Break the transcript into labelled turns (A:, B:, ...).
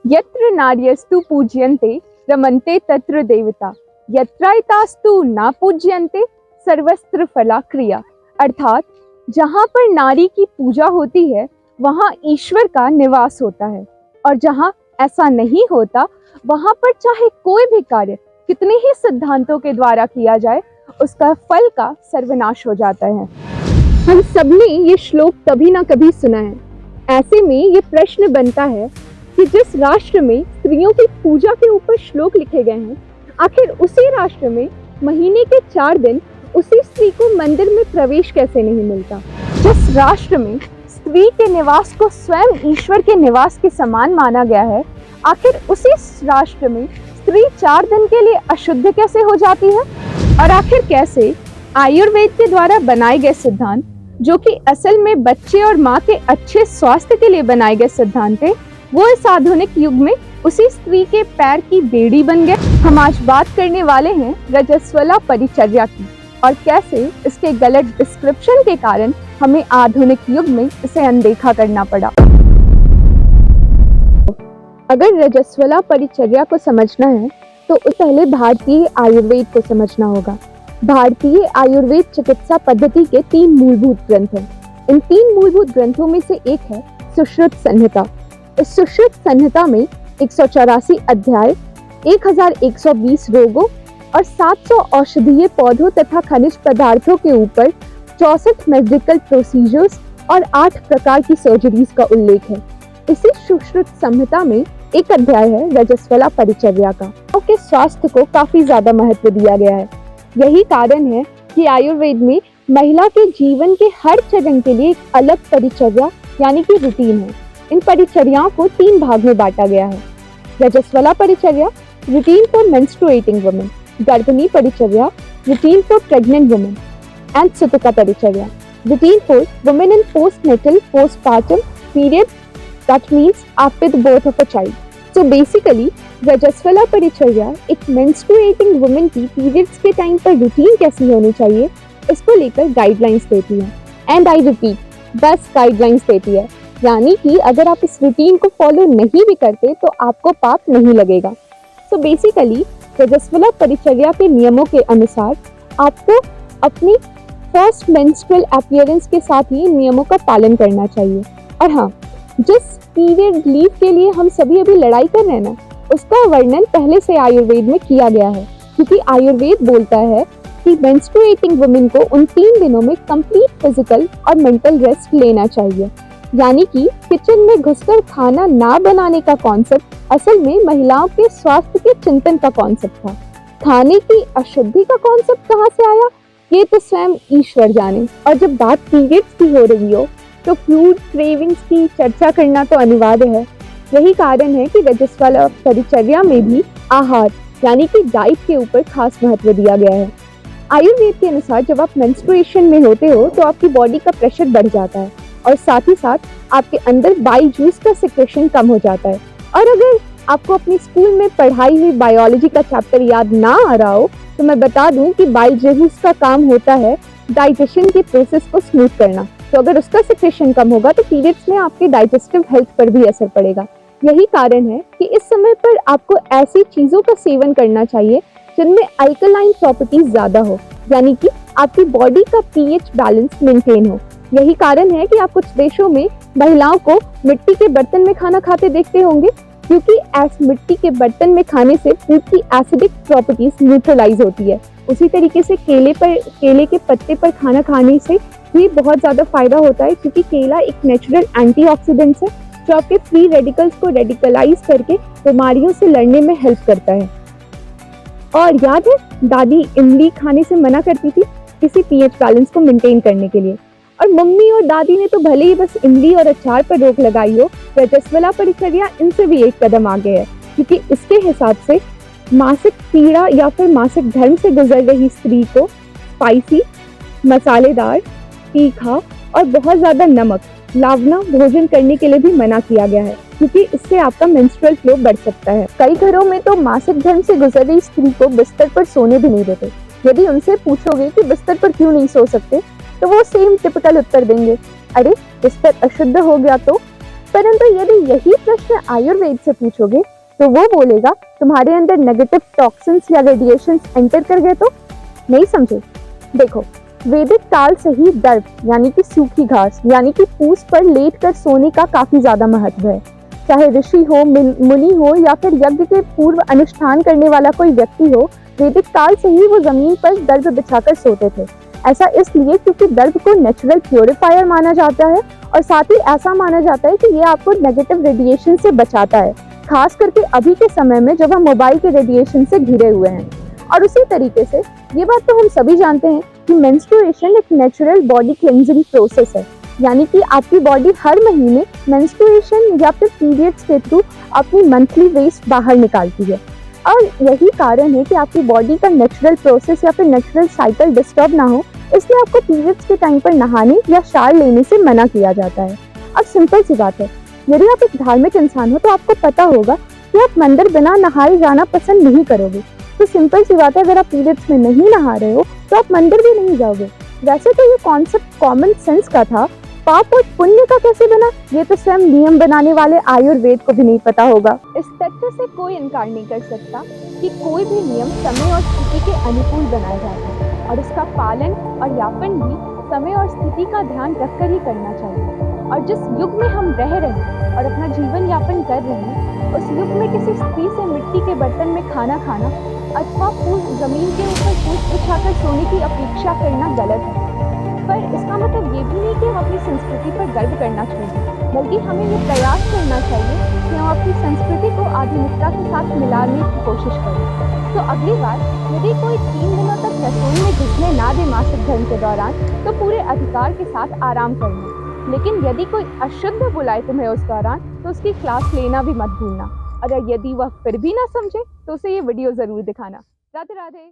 A: यत्र नार्यस्तु पूज्यन्ते रमन्ते तत्र देवता, यत्रायतास्तु ना पूज्यन्ते सर्वस्त्र फला क्रिया। अर्थात जहाँ पर नारी की पूजा होती है वहाँ ईश्वर का निवास होता है, और जहाँ ऐसा नहीं होता वहाँ पर चाहे कोई भी कार्य कितने ही सिद्धांतों के द्वारा किया जाए उसका फल का सर्वनाश हो जाता है। हम सबने ये श्लोक कभी ना कभी सुना है। ऐसे में ये प्रश्न बनता है कि जिस राष्ट्र में स्त्रियों की पूजा के ऊपर श्लोक लिखे गए हैं, आखिर उसी राष्ट्र में महीने के 4 दिन उसी स्त्री को मंदिर में प्रवेश कैसे नहीं मिलता। जिस राष्ट्र में स्त्री के निवास को स्वयं ईश्वर के निवास के समान माना गया है, आखिर उसी राष्ट्र में स्त्री 4 दिन के लिए अशुद्ध कैसे हो जाती है। और आखिर कैसे आयुर्वेद के द्वारा बनाए गए सिद्धांत, जो कि असल में बच्चे और माँ के अच्छे स्वास्थ्य के लिए बनाए गए सिद्धांत थे, वो इस आधुनिक युग में उसी स्त्री के पैर की बेड़ी बन गए। हम आज बात करने वाले हैं रजस्वला परिचर्या की, और कैसे इसके गलत डिस्क्रिप्शन के कारण हमें आधुनिक युग में इसे अनदेखा करना पड़ा। अगर रजस्वला परिचर्या को समझना है तो पहले भारतीय आयुर्वेद को समझना होगा। भारतीय आयुर्वेद चिकित्सा पद्धति के 3 मूलभूत ग्रंथ हैं। इन 3 मूलभूत ग्रंथों में से एक है सुश्रुत संहिता। इस सुश्रुत संहिता में 184 अध्याय, 1120 रोगों और 700 औषधीय पौधों तथा खनिज पदार्थों के ऊपर 64 मेडिकल प्रोसीजर्स और 8 प्रकार की सर्जरीज का उल्लेख है। इसी सुश्रुत संहिता में एक अध्याय है रजस्वला परिचर्या का। के स्वास्थ्य को काफी ज्यादा महत्व दिया गया है। यही कारण है कि आयुर्वेद में महिला के जीवन के हर चरण के लिए एक अलग परिचर्या यानी कि रूटीन है। इन परिचर्याओं को 3 भाग में बांटा गया है। रजस्वला परिचर्या, रूटीन फॉर मेंस्ट्रुएटिंग वुमेन; गर्भिणी परिचर्या, routine for pregnant women; and सुतका परिचर्या, routine for women in postnatal postpartum period, that means after the birth of a child. तो बेसिकली रजस्वला परिचर्या एक मेंस्ट्रुएटिंग वुमेन की पीरियड्स के टाइम पर रूटीन कैसी होनी चाहिए इसको लेकर गाइडलाइंस देती है। एंड आई रिपीट, बस गाइडलाइंस देती है, यानी कि अगर आप इस रूटीन को फॉलो नहीं भी करते तो आपको पाप नहीं लगेगा। सो बेसिकली रजस्वला परिचर्या के नियमों के अनुसार आपको अपनी फर्स्ट मेंस्ट्रुअल अपीयरेंस के साथ ही नियमों का पालन करना चाहिए। और हाँ, जिस पीरियड लीव के लिए हम सभी अभी लड़ाई कर रहे हैं ना, उसका वर्णन पहले से आयुर्वेद में किया गया है, क्योंकि आयुर्वेद बोलता है कि मेंस्ट्रुएटिंग वुमेन को उन 3 दिनों में कंप्लीट फिजिकल और मेंटल रेस्ट लेना चाहिए। यानी कि किचन में घुसकर खाना ना बनाने का कॉन्सेप्ट असल में महिलाओं के स्वास्थ्य के चिंतन का कॉन्सेप्ट था। खाने की अशुद्धि का कॉन्सेप्ट कहाँ से आया ये तो स्वयं ईश्वर जाने। और जब बात पीरियड्स की हो रही हो तो फूड क्रेविंग्स की चर्चा करना तो अनिवार्य है। यही कारण है कि रजस्वला परिचर्या में भी आहार यानी कि डाइट के ऊपर खास महत्व दिया गया है। आयुर्वेद के अनुसार जब आप मेंस्ट्रुएशन में होते हो तो आपकी बॉडी का प्रेशर बढ़ जाता है, और साथ ही साथ आपके अंदर बाइल जूस का सिक्रेशन कम हो जाता है। और अगर आपको अपनी स्कूल में पढ़ाई हुई बायोलॉजी का चैप्टर याद ना आ रहा हो तो मैं बता दूं कि बाइल जूस का काम होता है डाइजेशन के प्रोसेस को स्मूथ करना। तो अगर उसका सिक्रेशन कम होगा तो पीरियड्स में आपके डाइजेस्टिव हेल्थ पर भी असर पड़ेगा। यही कारण है कि इस समय पर आपको ऐसी चीजों का सेवन करना चाहिए जिनमें अल्कलाइन प्रॉपर्टीज ज्यादा हो, यानी कि आपकी बॉडी का पीएच बैलेंस मेंटेन हो। यही कारण है कि आप कुछ देशों में महिलाओं को मिट्टी के बर्तन में खाना खाते देखते होंगे, क्योंकि मिट्टी के बर्तन में खाने से फूड की एसिडिक प्रॉपर्टीज न्यूट्रलाइज होती है। उसी तरीके से केले के पत्ते पर खाना खाने से भी बहुत ज्यादा फायदा होता है, क्योंकि केला एक नेचुरल एंटीऑक्सीडेंट है जो आपके फ्री रेडिकल्स को रेडिकलाइज करके बीमारियों से लड़ने में हेल्प करता है। और याद है दादी इमली खाने से मना करती थी किसी पीएच बैलेंस को मेंटेन करने के लिए। और मम्मी और दादी ने तो भले ही बस इमली और अचार पर रोक लगाई हो, रजस्वला परिचर्या इनसे भी एक कदम आगे है, क्योंकि इसके हिसाब से मासिक पीड़ा या फिर मासिक धर्म से गुजर रही स्त्री को स्पाइसी, मसालेदार, तीखा और बहुत ज्यादा नमक, लावना भोजन करने के लिए भी मना किया गया है, क्योंकि इससे आपका मेंस्ट्रुअल फ्लो बढ़ सकता है। कई घरों में तो मासिक धर्म से गुजर रही स्त्री को बिस्तर पर सोने भी नहीं देते। यदि उनसे पूछोगे कि बिस्तर पर क्यों नहीं सो सकते तो वो सेम टिपिकल उत्तर देंगे, अरे बिस्तर अशुद्ध हो गया तो परंतु यदि यही प्रश्न आयुर्वेद से पूछोगे तो वो बोलेगा तुम्हारे अंदर नेगेटिव टॉक्सिन्स या रेडिएशंस एंटर कर गए तो। नहीं समझे? देखो, वैदिक काल से ही दर्भ यानी कि सूखी घास यानी कि फूस पर लेटकर सोने का काफी ज्यादा महत्व है। चाहे ऋषि हो, मुनि हो या फिर यज्ञ के पूर्व अनुष्ठान करने वाला कोई व्यक्ति हो, वैदिक काल से ही वो जमीन पर दर्भ बिछाकर सोते थे। ऐसा इसलिए क्योंकि दर्भ को नेचुरल प्योरीफायर माना जाता है और साथ ही ऐसा माना जाता है कि ये आपको नेगेटिव रेडिएशन से बचाता है, खास करके अभी के समय में जब हम मोबाइल के रेडिएशन से घिरे हुए हैं। और उसी तरीके से ये बात तो हम सभी जानते हैं कि मेंस्ट्रुएशन एक नेचुरल बॉडी क्लेंजिंग प्रोसेस है, यानी कि आपकी बॉडी हर महीने मेंस्ट्रुएशन या फिर पीरियड्स के थ्रू अपनी मंथली वेस्ट बाहर निकालती है। और यही कारण है कि आपकी बॉडी का नेचुरल प्रोसेस या फिर नेचुरल साइकिल डिस्टर्ब ना हो, इसलिए आपको पीरियड्स के टाइम पर नहाने या शावर लेने से मना किया जाता है। अब सिंपल सी बात है, यदि आप एक धार्मिक इंसान हो तो आपको पता होगा कि आप मंदिर बिना नहाए जाना पसंद नहीं करोगे। तो सिंपल सी बात है, अगर आप पीरियड्स में नहीं नहा रहे हो तो आप मंदिर भी नहीं जाओगे। वैसे तो ये कॉन्सेप्ट कॉमन सेंस का था, पाप और पुण्य का कैसे बना, ये तो स्वयं नियम बनाने वाले आयुर्वेद को भी नहीं पता होगा। इस तथ्य से कोई इनकार नहीं कर सकता कि कोई भी नियम समय और स्थिति के अनुकूल बनाया जाता है और उसका पालन और यापन भी समय और स्थिति का ध्यान रखकर ही करना चाहिए। और जिस युग में हम रह रहे हैं और अपना जीवन यापन कर रहे हैं, उस युग में किसी स्त्री से मिट्टी के बर्तन में खाना खाना अथवा जमीन के ऊपर फूस बिछाकर सोने की अपेक्षा करना गलत है। पर इसका मतलब ये भी नहीं कि हम अपनी संस्कृति पर गर्व करना चाहिए, बल्कि हमें ये प्रयास करना चाहिए कि हम अपनी संस्कृति को आधुनिकता के साथ मिलाने की कोशिश करें। तो अगली बार यदि कोई 3 दिनों तक रसोई में घुसने ना दे मासिक धर्म के दौरान, तो पूरे अधिकार के साथ आराम करना। लेकिन यदि कोई अशुद्ध बुलाए तुम्हें उस दौरान, तो उसकी क्लास लेना भी मत भूलना। और यदि वह फिर भी ना समझे तो उसे ये वीडियो जरूर दिखाना। राधे राधे।